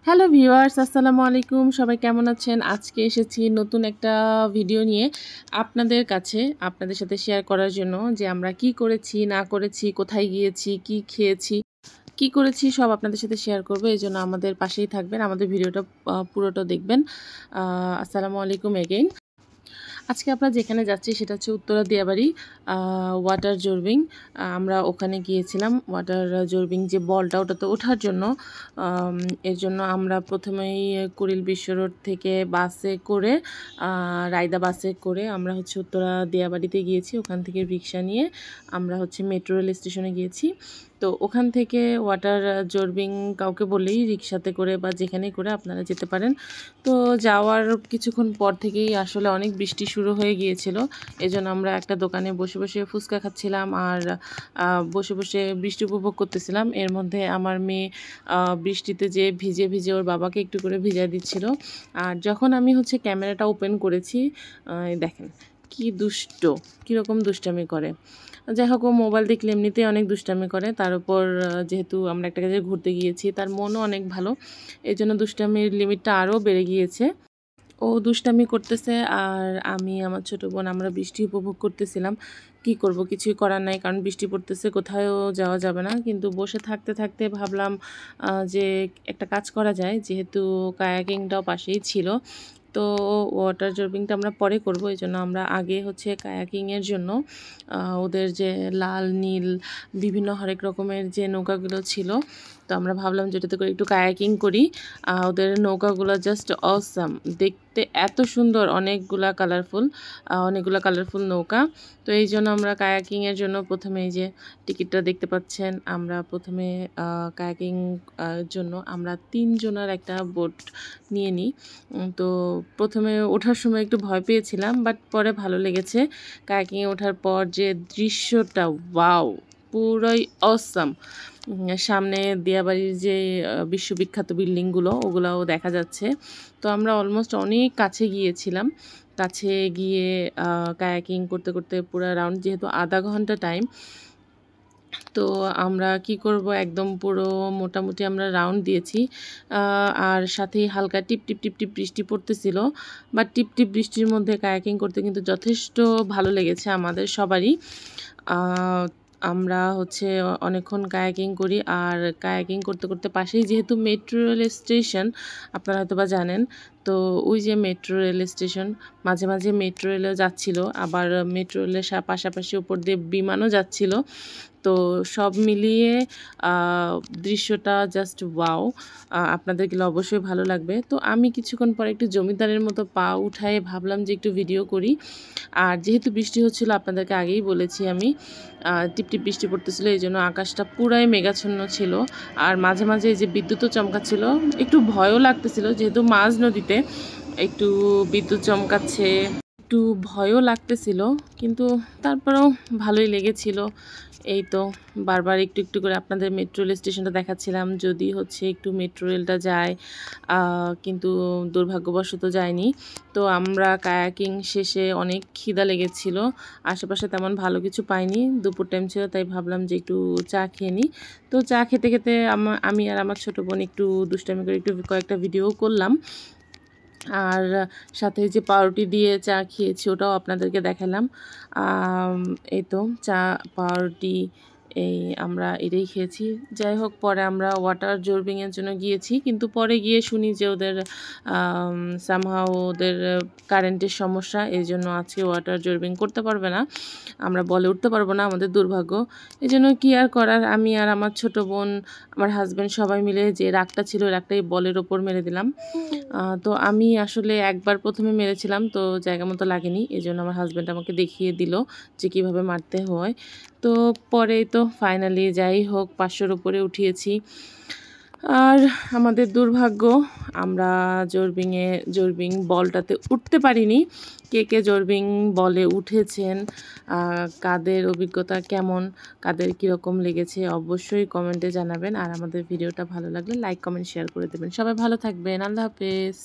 Hello viewers, আসসালামু আলাইকুম। সবাই কেমন আছেন? আজকে এসেছি নতুন একটা ভিডিও নিয়ে আপনাদের কাছে, আপনাদের সাথে শেয়ার করার জন্য যে আমরা কি করেছি, না করেছি, কোথায় গিয়েছি, কি খেয়েছি, কি করেছি সব আপনাদের সাথে শেয়ার করব। এজন্য আমাদের পাশেই থাকবেন, আমাদের ভিডিওটা পুরোটা দেখবেন। আসসালামু আলাইকুম এগেইন। আজকে আমরা যেখানে যাচ্ছি সেটা হচ্ছে উত্তরা দিয়াবাড়ি ওয়াটার জর্বিং। আমরা ওখানে গিয়েছিলাম ওয়াটার জর্বিং যে বলটা ওটাতে ওঠার জন্য। এর জন্য আমরা প্রথমেই কুড়িল বিশ্ব রোড থেকে বাসে করে রায়দা বাসে করে আমরা হচ্ছে উত্তরা দিয়াবাড়িতে গিয়েছি। ওখান থেকে রিক্সা নিয়ে আমরা হচ্ছে মেট্রো রেল স্টেশনে গিয়েছি। তো ওখান থেকে ওয়াটার জর্বিং কাউকে বলেই রিক্সাতে করে বা যেখানেই করে আপনারা যেতে পারেন। তো যাওয়ার কিছুক্ষণ পর থেকেই আসলে অনেক বৃষ্টি শুরু হয়ে গিয়েছিল। এজন্য আমরা একটা দোকানে বসে বসে ফুচকা খাচ্ছিলাম আর বসে বসে বৃষ্টি উপভোগ করতেছিলাম। এর মধ্যে আমার মেয়ে বৃষ্টিতে যে ভিজে ভিজে ওর বাবাকে একটু করে ভিজিয়ে দিচ্ছিল। আর যখন আমি হচ্ছে ক্যামেরাটা ওপেন করেছি, দেখেন কি দুষ্ট, কীরকম দুষ্টামি করে। যাই হোক, ও মোবাইল দেখলে এমনিতেই অনেক দুষ্টামি করে। তার উপর যেহেতু আমরা একটা কাজে ঘুরতে গিয়েছি, তার মনও অনেক ভালো, এই জন্য দুষ্টামির লিমিটটা আরও বেড়ে গিয়েছে। ও দুষ্টামি করতেছে আর আমি আমার ছোট বোন আমরা বৃষ্টি উপভোগ করতেছিলাম। কি করব, কিছুই করার নাই, কারণ বৃষ্টি পড়তেছে, কোথাও যাওয়া যাবে না। কিন্তু বসে থাকতে থাকতে ভাবলাম যে একটা কাজ করা যায়, যেহেতু কায়াকিংটাও পাশেই ছিল। তো ওয়াটার জর্বিংটা আমরা পরে করব, এই জন্য আমরা আগে হচ্ছে কায়াকিংয়ের জন্য ওদের যে লাল নীল বিভিন্ন হরেক রকমের যে নৌকাগুলো ছিল, তো আমরা ভাবলাম যেটাতে করে একটু কায়াকিং করি। ওদের নৌকাগুলো জাস্ট অসাম, দেখতে এত সুন্দর, অনেকগুলা কালারফুল নৌকা। তো এই জন্য আমরা কায়াকিংয়ের জন্য প্রথমে এই যে টিকিটটা দেখতে পাচ্ছেন, আমরা প্রথমে কায়াকিং জন্য আমরা 3 জনের একটা বোট নিয়ে নিই। তো প্রথমে ওঠার সময় একটু ভয় পেয়েছিলাম, বাট পরে ভালো লেগেছে। কায়াকিংয়ে ওঠার পর যে দৃশ্যটা, ওয়াও, পুরোই অসাম। সামনে দিয়াবাড়ির যে বিশ্ববিখ্যাত বিল্ডিংগুলো ওগুলোও দেখা যাচ্ছে। তো আমরা অলমোস্ট অনেক কাছে গিয়েছিলাম। কাছে গিয়ে কায়াকিং করতে করতে পুরো রাউন্ড, যেহেতু আধা ঘন্টা টাইম, তো আমরা কি করব, একদম পুরো মোটামুটি আমরা রাউন্ড দিয়েছি। আর সাথেই হালকা টিপ টিপ টিপ টিপ বৃষ্টি পড়তেছিল, বা টিপ টিপ বৃষ্টির মধ্যে কায়াকিং করতে কিন্তু যথেষ্ট ভালো লেগেছে আমাদের সবারই। আমরা হচ্ছে অনেকক্ষণ কায়াকিং করি, আর কায়াকিং করতে করতে পাশেই যেহেতু মেট্রো রেল স্টেশন, আপনারা হয়তো বা জানেন, তো ওই যে মেট্রো রেল স্টেশন, মাঝে মাঝে মেট্রো রেলও যাচ্ছিল, আবার মেট্রো রেলের পাশাপাশি উপর দিয়ে বিমানও যাচ্ছিল। তো সব মিলিয়ে দৃশ্যটা জাস্ট ওয়াও, আপনাদের গেলে অবশ্যই ভালো লাগবে। তো আমি কিছুক্ষণ পরে একটু জমিদারের মতো পা উঠায় ভাবলাম যে একটু ভিডিও করি। আর যেহেতু বৃষ্টি হচ্ছিল, আপনাদেরকে আগেই বলেছি আমি, টিপটিপ বৃষ্টি পড়তেছিল, এই জন্য আকাশটা পুরাই মেঘাচ্ছন্ন ছিল। আর মাঝে মাঝে এই যে বিদ্যুৎও চমকাচ্ছিল, একটু ভয়ও লাগতেছিল, যেহেতু মাঝ নদীতে একটু বিদ্যুৎ চমকাচ্ছে, একটু ভয়ও লাগতেছিল, কিন্তু তারপরেও ভালোই লেগেছিল। এই তো বারবার একটু একটু করে আপনাদের মেট্রো রেল স্টেশনটা দেখাচ্ছিলাম, যদি হচ্ছে একটু মেট্রো রেলটা যায়, কিন্তু দুর্ভাগ্যবশত যায়নি। তো আমরা কায়াকিং শেষে অনেক খিদা লেগেছিল, আশেপাশে তেমন ভালো কিছু পাইনি, দুপুর টাইম ছিল, তাই ভাবলাম যে একটু চা খেয়ে নিই। তো চা খেতে খেতে আমি আর আমার ছোটো বোন একটু দুষ্টামি করে একটু কয়েকটা ভিডিও করলাম। আর সাথে যে পাউরুটি দিয়ে চা খেয়েছি ওটাও আপনাদেরকে দেখালাম। এই তো চা, পাউরুটি, এই আমরা এটাই খেয়েছি। যাই হোক, পরে আমরা ওয়াটার জর্বিংয়ের জন্য গিয়েছি, কিন্তু পরে গিয়ে শুনি যে ওদের সামহাও ওদের কারেন্টের সমস্যা, এই জন্য আজকে ওয়াটার জর্বিং করতে পারবে না, আমরা বলে উঠতে পারবো না, আমাদের দুর্ভাগ্য। এই জন্য কী আর করার, আমি আর আমার ছোট বোন, আমার হাজব্যান্ড সবাই মিলে যে রাগটা ছিল রাগটাই বলের ওপর মেরে দিলাম। তো আমি আসলে একবার প্রথমে মেরেছিলাম, তো জায়গা মতো লাগেনি, এই জন্য আমার হাজব্যান্ড আমাকে দেখিয়ে দিল যে কীভাবে মারতে হয়। তো পরে তো ফাইনালি যাই হোক 500-র উপরে উঠিয়েছি। আর আমাদের দুর্ভাগ্য, আমরা জর্বিং বলটাতে উঠতে পারিনি। কে কে জর্বিং বলে উঠেছেন, কাদের অভিজ্ঞতা কেমন, কাদের কীরকম লেগেছে অবশ্যই কমেন্টে জানাবেন। আর আমাদের ভিডিওটা ভালো লাগলে লাইক কমেন্ট শেয়ার করে দেবেন। সবাই ভালো থাকবেন, আল্লাহ হাফেজ।